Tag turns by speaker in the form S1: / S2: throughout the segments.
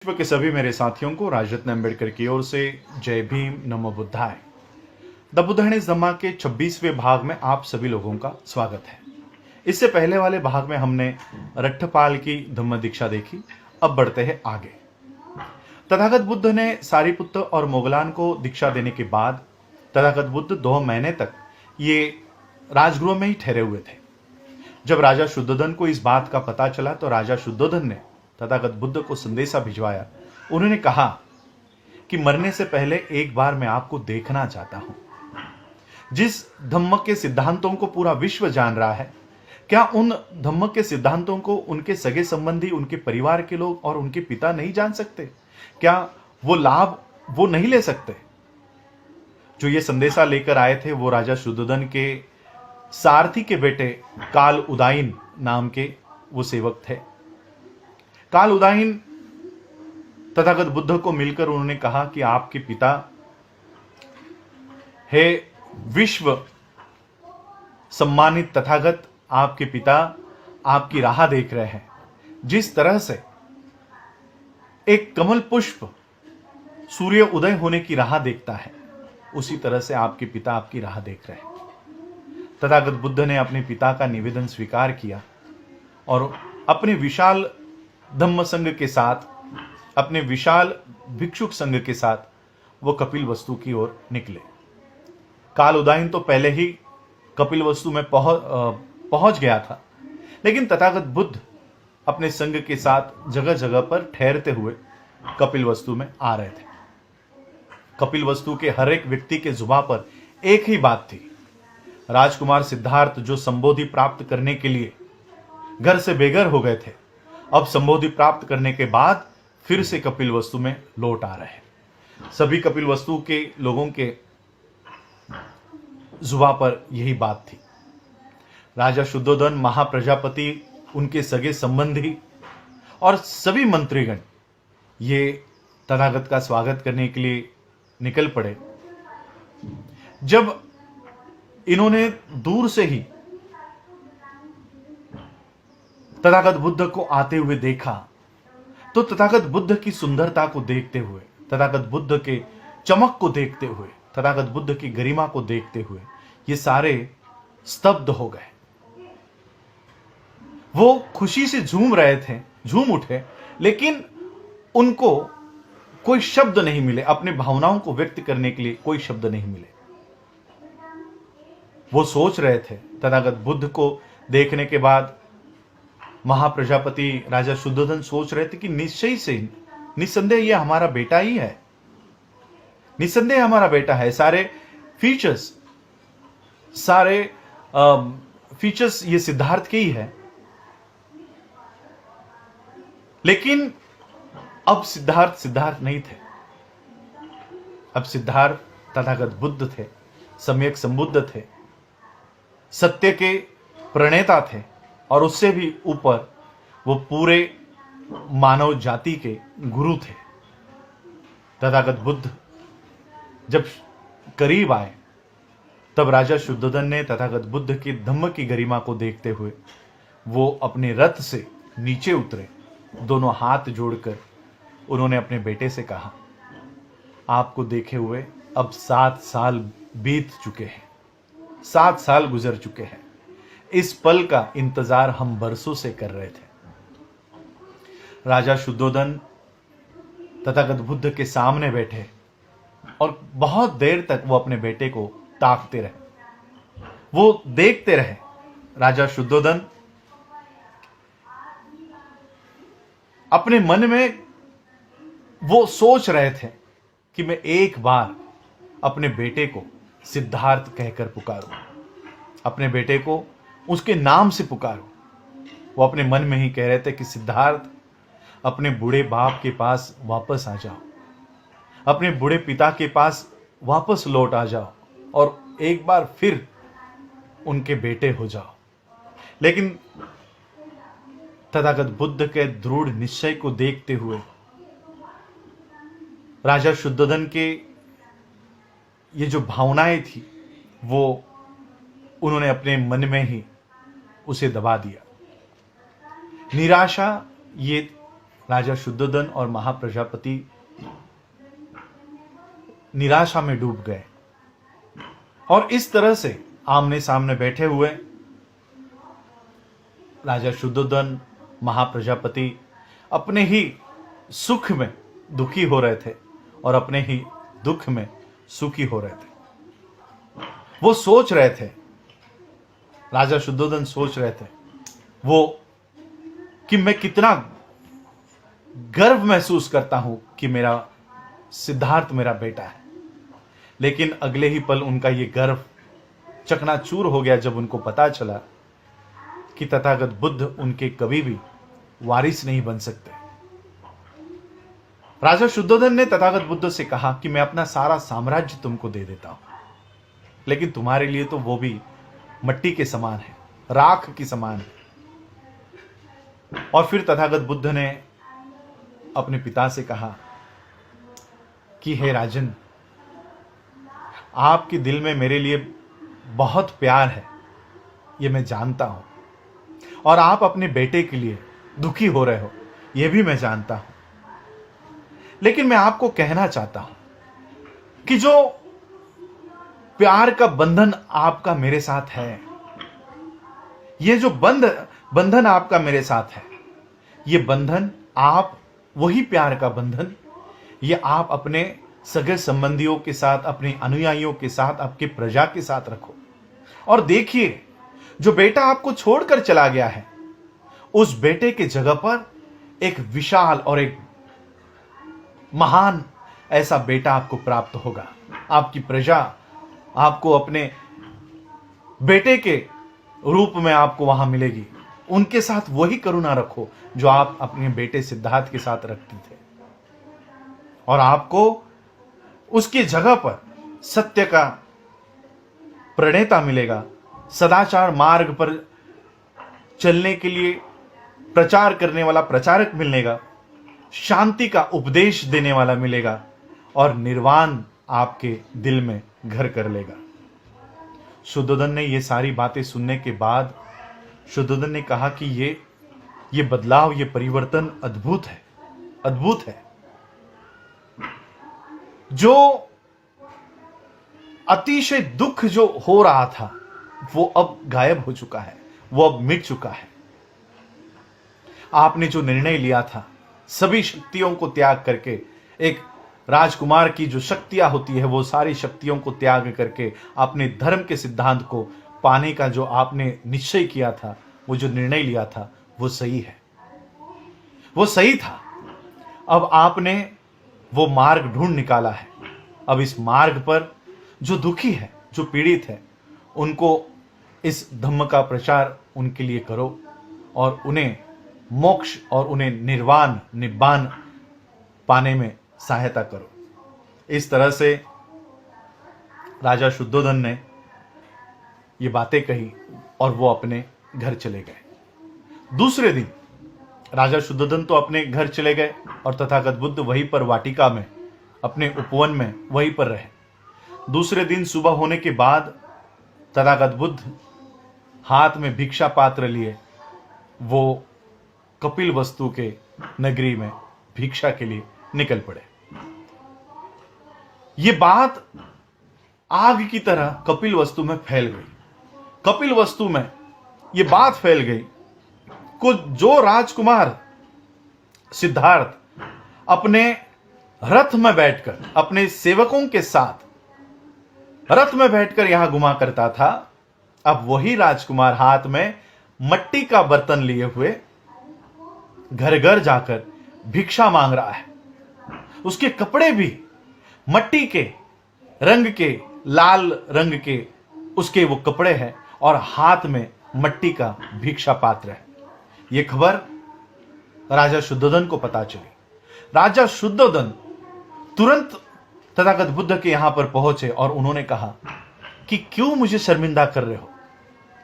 S1: विश्व के सभी मेरे साथियों को राजरत्न अम्बेडकर की ओर से जय भीम, नमो बुद्धाय। द बुद्धायन इज धम्मा के 26वें भाग में आप सभी लोगों का स्वागत है। इससे पहले वाले भाग में हमने रट्ठपाल की धम्म दीक्षा देखी। अब बढ़ते हैं आगे। तथागत बुद्ध ने सारिपुत्र और मोगलान को दीक्षा देने के बाद तथागत बुद्ध 2 महीने तक ये राजगृह में ही ठहरे हुए थे। जब राजा शुद्धोधन को इस बात का पता चला तो राजा शुद्धोधन ने तथागत बुद्ध को संदेशा भिजवाया। उन्होंने कहा कि मरने से पहले एक बार मैं आपको देखना चाहता हूं। जिस धम्म के सिद्धांतों को पूरा विश्व जान रहा है, क्या उन धम्म के सिद्धांतों को उनके सगे संबंधी, उनके परिवार के लोग और उनके पिता नहीं जान सकते? क्या वो लाभ वो नहीं ले सकते? जो ये संदेशा लेकर आए थे वो राजा शुद्धोधन के सारथी के बेटे काल उदाइन नाम के वो सेवक थे। काल उदाइन तथागत बुद्ध को मिलकर उन्होंने कहा कि आपके पिता हे विश्व सम्मानित तथागत, आपके पिता आपकी राह देख रहे हैं। जिस तरह से एक कमल पुष्प सूर्य उदय होने की राह देखता है, उसी तरह से आपके पिता आपकी राह देख रहे हैं। तथागत बुद्ध ने अपने पिता का निवेदन स्वीकार किया और अपने विशाल धम्म संघ के साथ, अपने विशाल भिक्षुक संघ के साथ वो कपिल वस्तु की ओर निकले। काल उदाइन तो पहले ही कपिल वस्तु में पहुंच गया था, लेकिन तथागत बुद्ध अपने संघ के साथ जगह जगह पर ठहरते हुए कपिल वस्तु में आ रहे थे। कपिल वस्तु के हर एक व्यक्ति के जुबान पर एक ही बात थी। राजकुमार सिद्धार्थ जो संबोधि प्राप्त करने के लिए घर से बेघर हो गए थे, अब संबोधि प्राप्त करने के बाद फिर से कपिल वस्तु में लौट आ रहे हैं। सभी कपिल वस्तु के लोगों के जुबान पर यही बात थी। राजा शुद्धोधन, महाप्रजापति, उनके सगे संबंधी और सभी मंत्रीगण ये तथागत का स्वागत करने के लिए निकल पड़े। जब इन्होंने दूर से ही तथागत बुद्ध को आते हुए देखा तो तथागत बुद्ध की सुंदरता को देखते हुए, तथागत बुद्ध के चमक को देखते हुए, तथागत बुद्ध की गरिमा को देखते हुए ये सारे स्तब्ध हो गए। वो खुशी से झूम रहे थे, झूम उठे, लेकिन उनको कोई शब्द नहीं मिले। अपनी भावनाओं को व्यक्त करने के लिए कोई शब्द नहीं मिले। वो सोच रहे थे, तथागत बुद्ध को देखने के बाद महाप्रजापति राजा शुद्धोधन सोच रहे थे कि निश्चय से, निस्संदेह ये हमारा बेटा ही है, निस्संदेह हमारा बेटा है। सारे फीचर्स ये सिद्धार्थ के ही है। लेकिन अब सिद्धार्थ नहीं थे। अब सिद्धार्थ तथागत बुद्ध थे, सम्यक संबुद्ध थे, सत्य के प्रणेता थे और उससे भी ऊपर वो पूरे मानव जाति के गुरु थे। तथागत बुद्ध जब करीब आए तब राजा शुद्धोधन ने तथागत बुद्ध की धम्म की गरिमा को देखते हुए वो अपने रथ से नीचे उतरे। दोनों हाथ जोड़कर उन्होंने अपने बेटे से कहा, आपको देखे हुए अब 7 साल बीत चुके हैं, 7 साल गुजर चुके हैं। इस पल का इंतजार हम बरसों से कर रहे थे। राजा शुद्धोधन तथागत बुद्ध के सामने बैठे और बहुत देर तक वो अपने बेटे को ताकते रहे, वो देखते रहे। राजा शुद्धोधन अपने मन में वो सोच रहे थे कि मैं एक बार अपने बेटे को सिद्धार्थ कहकर पुकारूं, अपने बेटे को उसके नाम से पुकारूं। वो अपने मन में ही कह रहे थे कि सिद्धार्थ, अपने बूढ़े बाप के पास वापस आ जाओ, अपने बूढ़े पिता के पास वापस लौट आ जाओ और एक बार फिर उनके बेटे हो जाओ। लेकिन तथागत बुद्ध के दृढ़ निश्चय को देखते हुए राजा शुद्धोधन के ये जो भावनाएं थी वो उन्होंने अपने मन में ही उसे दबा दिया। निराशा ये राजा शुद्धोधन और महाप्रजापति निराशा में डूब गए और इस तरह से आमने सामने बैठे हुए राजा शुद्धोधन महाप्रजापति अपने ही सुख में दुखी हो रहे थे और अपने ही दुख में सुखी हो रहे थे। वो सोच रहे थे, राजा शुद्धोधन सोच रहे थे वो कि मैं कितना गर्व महसूस करता हूं कि मेरा सिद्धार्थ मेरा बेटा है। लेकिन अगले ही पल उनका ये गर्व चकनाचूर हो गया जब उनको पता चला कि तथागत बुद्ध उनके कभी भी वारिस नहीं बन सकते। राजा शुद्धोधन ने तथागत बुद्ध से कहा कि मैं अपना सारा साम्राज्य तुमको दे देता हूं, लेकिन तुम्हारे लिए तो वो भी मट्टी के समान है, राख की समान है। और फिर तथागत बुद्ध ने अपने पिता से कहा कि हे राजन, आपके दिल में मेरे लिए बहुत प्यार है, ये मैं जानता हूं, और आप अपने बेटे के लिए दुखी हो रहे हो, यह भी मैं जानता हूं। लेकिन मैं आपको कहना चाहता हूं कि जो प्यार का बंधन आपका मेरे साथ है, ये जो बंधन आपका मेरे साथ है, ये बंधन आप वही प्यार का बंधन, ये आप अपने सगे संबंधियों के साथ, अपने अनुयायियों के साथ, आपके प्रजा के साथ रखो। और देखिए, जो बेटा आपको छोड़कर चला गया है, उस बेटे के जगह पर एक विशाल और एक महान ऐसा बेटा आपको प्राप्त होगा। आपकी प्रजा आपको अपने बेटे के रूप में आपको वहां मिलेगी। उनके साथ वही करुणा रखो जो आप अपने बेटे सिद्धार्थ के साथ रखते थे, और आपको उसकी जगह पर सत्य का प्रणेता मिलेगा, सदाचार मार्ग पर चलने के लिए प्रचार करने वाला प्रचारक मिलेगा, शांति का उपदेश देने वाला मिलेगा, और निर्वाण आपके दिल में घर कर लेगा। शुद्धोधन ने ये सारी बातें सुनने के बाद शुद्धोधन ने कहा कि ये बदलाव, ये परिवर्तन अद्भुत है, अद्भुत है। जो अतिशय दुख जो हो रहा था वो अब गायब हो चुका है, वो अब मिट चुका है। आपने जो निर्णय लिया था, सभी शक्तियों को त्याग करके, एक राजकुमार की जो शक्तियां होती है वो सारी शक्तियों को त्याग करके अपने धर्म के सिद्धांत को पाने का जो आपने निश्चय किया था, वो जो निर्णय लिया था, वो सही है, वो सही था। अब आपने वो मार्ग ढूंढ निकाला है। अब इस मार्ग पर जो दुखी है, जो पीड़ित है, उनको इस धम्म का प्रचार उनके लिए करो और उन्हें मोक्ष और उन्हें निर्वाण निब्बान पाने में सहायता करो। इस तरह से राजा शुद्धोधन ने ये बातें कही और वो अपने घर चले गए। दूसरे दिन राजा शुद्धोधन तो अपने घर चले गए और तथागत बुद्ध वहीं पर वाटिका में, अपने उपवन में वहीं पर रहे। दूसरे दिन सुबह होने के बाद तथागत बुद्ध हाथ में भिक्षा पात्र लिए वो कपिल वस्तु के नगरी में भिक्षा के लिए निकल पड़े। ये बात आग की तरह कपिल वस्तु में फैल गई। कपिल वस्तु में ये बात फैल गई कि जो राजकुमार सिद्धार्थ अपने रथ में बैठकर, अपने सेवकों के साथ रथ में बैठकर यहां घुमा करता था, अब वही राजकुमार हाथ में मट्टी का बर्तन लिए हुए घर घर जाकर भिक्षा मांग रहा है। उसके कपड़े भी मट्टी के रंग के, लाल रंग के उसके वो कपड़े हैं और हाथ में मट्टी का भिक्षा पात्र है। ये खबर राजा शुद्धोधन को पता चली। राजा शुद्धोधन तुरंत तथागत बुद्ध के यहां पर पहुंचे और उन्होंने कहा कि क्यों मुझे शर्मिंदा कर रहे हो,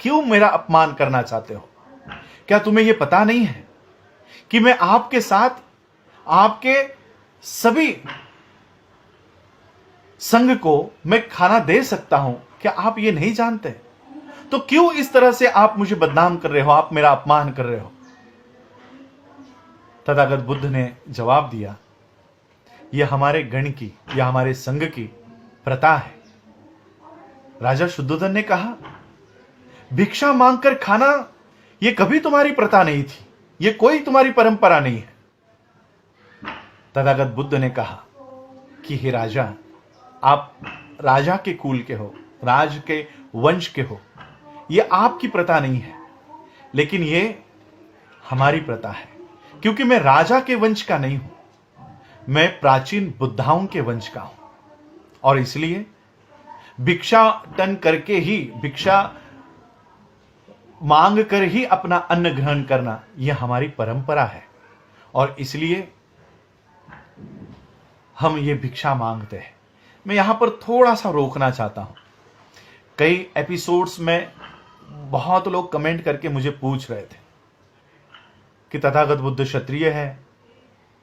S1: क्यों मेरा अपमान करना चाहते हो? क्या तुम्हें यह पता नहीं है कि मैं आपके साथ आपके सभी संघ को मैं खाना दे सकता हूं? क्या आप ये नहीं जानते? तो क्यों इस तरह से आप मुझे बदनाम कर रहे हो, आप मेरा अपमान कर रहे हो? तथागत बुद्ध ने जवाब दिया, यह हमारे गण की या हमारे संघ की प्रथा है। राजा शुद्धोधन ने कहा, भिक्षा मांगकर खाना यह कभी तुम्हारी प्रथा नहीं थी, यह कोई तुम्हारी परंपरा नहीं है। तथागत बुद्ध ने कहा कि हे राजा, आप राजा के कुल के हो, राज के वंश के हो, यह आपकी प्रथा नहीं है, लेकिन यह हमारी प्रथा है, क्योंकि मैं राजा के वंश का नहीं हूं, मैं प्राचीन बुद्धाओं के वंश का हूं, और इसलिए भिक्षाटन करके ही, भिक्षा मांग कर ही अपना अन्न ग्रहण करना यह हमारी परंपरा है, और इसलिए हम ये भिक्षा मांगते हैं। मैं यहां पर थोड़ा सा रोकना चाहता हूं। कई एपिसोड्स में बहुत लोग कमेंट करके मुझे पूछ रहे थे कि तथागत बुद्ध क्षत्रिय है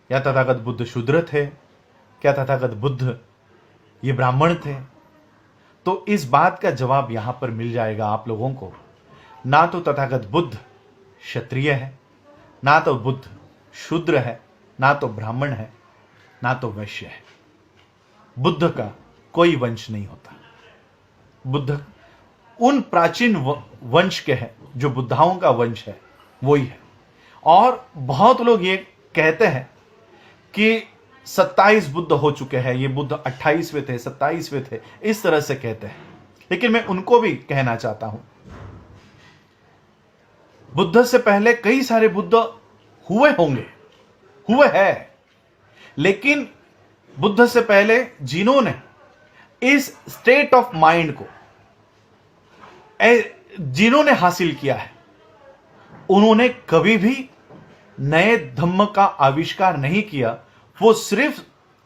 S1: या तथागत बुद्ध शूद्र थे, क्या तथागत बुद्ध ये ब्राह्मण थे? तो इस बात का जवाब यहां पर मिल जाएगा आप लोगों को। ना तो तथागत बुद्ध क्षत्रिय है, ना तो बुद्ध शूद्र है, ना तो ब्राह्मण है, ना तो वैश्य है। बुद्ध का कोई वंश नहीं होता। बुद्ध उन प्राचीन वंश के हैं जो बुद्धाओं का वंश है, वही है। और बहुत लोग ये कहते हैं कि 27 बुद्ध हो चुके हैं, ये बुद्ध 28वें थे, 27वें थे, इस तरह से कहते हैं। लेकिन मैं उनको भी कहना चाहता हूं, बुद्ध से पहले कई सारे बुद्ध हुए होंगे, हुए हैं, लेकिन बुद्ध से पहले जिन्होंने इस स्टेट ऑफ माइंड को जिन्होंने हासिल किया है, उन्होंने कभी भी नए धम्म का आविष्कार नहीं किया। वो सिर्फ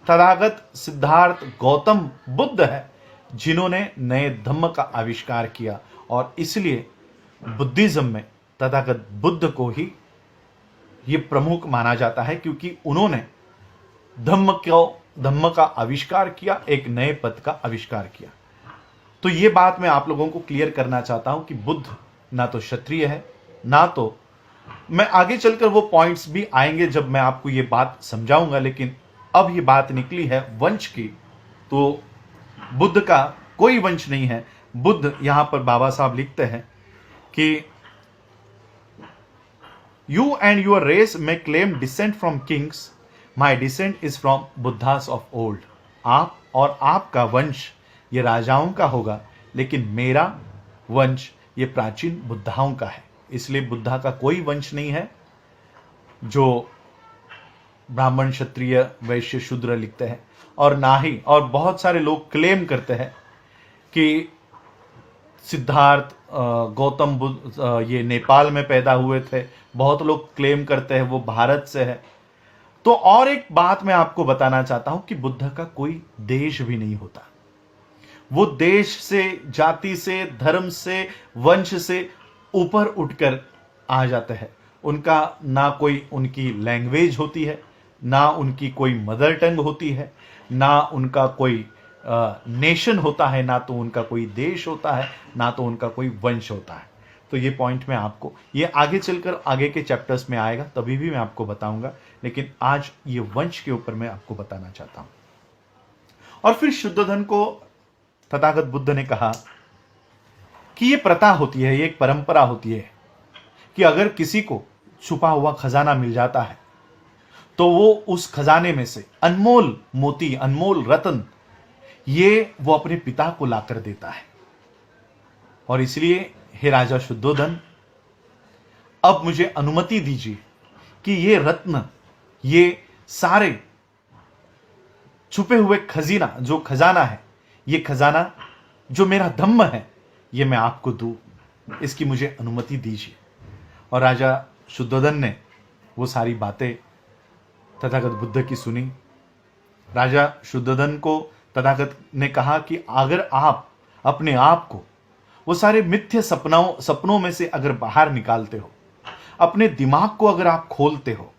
S1: तथागत सिद्धार्थ गौतम बुद्ध है जिन्होंने नए धम्म का आविष्कार किया, और इसलिए बुद्धिज्म में तथागत बुद्ध को ही ये प्रमुख माना जाता है, क्योंकि उन्होंने धम्म का आविष्कार किया, एक नए पद का आविष्कार किया। तो ये बात मैं आप लोगों को क्लियर करना चाहता हूं कि बुद्ध ना तो क्षत्रिय है, ना तो, मैं आगे चलकर वो पॉइंट्स भी आएंगे जब मैं आपको ये बात समझाऊंगा, लेकिन अब ये बात निकली है वंश की, तो बुद्ध का कोई वंश नहीं है। बुद्ध, यहां पर बाबा साहब लिखते हैं कि यू एंड योर रेस में claim descent from kings, my descent is from Buddhas of old. आप और आपका वंश ये राजाओं का होगा, लेकिन मेरा वंश ये प्राचीन बुद्धाओं का है। इसलिए बुद्धा का कोई वंश नहीं है जो ब्राह्मण क्षत्रिय वैश्य शूद्र लिखते हैं, और ना ही, और बहुत सारे लोग क्लेम करते हैं कि सिद्धार्थ गौतम बुद्ध ये नेपाल में पैदा हुए थे, बहुत लोग क्लेम करते हैं वो भारत से है। तो और एक बात मैं आपको बताना चाहता हूं कि बुद्ध का कोई देश भी नहीं होता। वो देश से, जाति से, धर्म से, वंश से ऊपर उठकर आ जाते हैं। उनका ना कोई उनकी लैंग्वेज होती है, ना उनकी कोई मदर टंग होती है, ना उनका कोई नेशन होता है, ना तो उनका कोई देश होता है, ना तो उनका कोई वंश होता है। तो ये पॉइंट मैं आपको, ये आगे चलकर आगे के चैप्टर्स में आएगा, तभी भी मैं आपको बताऊंगा, लेकिन आज ये वंश के ऊपर मैं आपको बताना चाहता हूं। और फिर शुद्धोधन को तथागत बुद्ध ने कहा कि ये प्रथा होती है, ये एक परंपरा होती है कि अगर किसी को छुपा हुआ खजाना मिल जाता है तो वो उस खजाने में से अनमोल मोती, अनमोल रत्न, ये वो अपने पिता को लाकर देता है। और इसलिए हे राजा शुद्धोधन, अब मुझे अनुमति दीजिए कि ये रत्न, ये सारे छुपे हुए जो खजाना है, ये खजाना जो मेरा धम्म है, ये मैं आपको दूं, इसकी मुझे अनुमति दीजिए। और राजा शुद्धोधन ने वो सारी बातें तथागत बुद्ध की सुनी। राजा शुद्धोधन को तथागत ने कहा कि अगर आप अपने आप को वो सारे मिथ्य सपनों में से अगर बाहर निकालते हो, अपने दिमाग को अगर आप खोलते हो,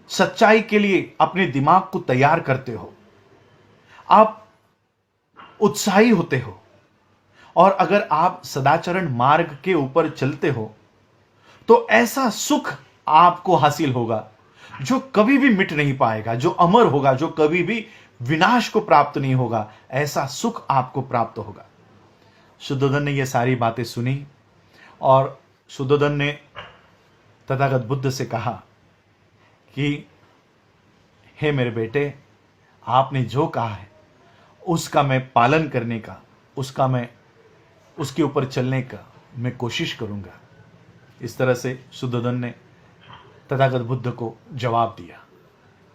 S1: सच्चाई के लिए अपने दिमाग को तैयार करते हो, आप उत्साही होते हो, और अगर आप सदाचरण मार्ग के ऊपर चलते हो, तो ऐसा सुख आपको हासिल होगा, जो कभी भी मिट नहीं पाएगा, जो अमर होगा, जो कभी भी विनाश को प्राप्त नहीं होगा, ऐसा सुख आपको प्राप्त होगा। शुद्धोधन ने यह सारी बातें सुनी और शुद्धोधन ने तथागत बुद्ध से कहा कि हे मेरे बेटे, आपने जो कहा है उसका मैं पालन करने का, उसके ऊपर चलने का मैं कोशिश करूंगा। इस तरह से शुद्धोधन ने तथागत बुद्ध को जवाब दिया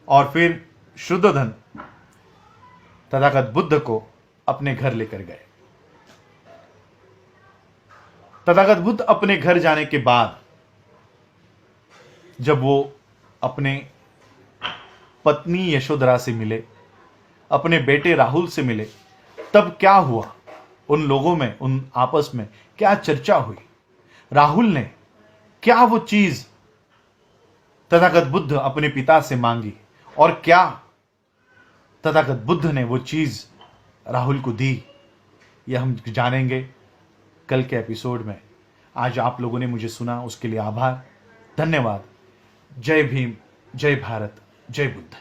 S1: और फिर शुद्धोधन तथागत बुद्ध को अपने घर लेकर गए। तथागत बुद्ध अपने घर जाने के बाद जब वो अपने पत्नी यशोधरा से मिले, अपने बेटे राहुल से मिले, तब क्या हुआ, उन लोगों में, उन आपस में क्या चर्चा हुई, राहुल ने क्या वो चीज तथागत बुद्ध अपने पिता से मांगी और क्या तथागत बुद्ध ने वो चीज राहुल को दी, यह हम जानेंगे कल के एपिसोड में। आज आप लोगों ने मुझे सुना, उसके लिए आभार, धन्यवाद। जय भीम, जय भारत, जय बुद्ध।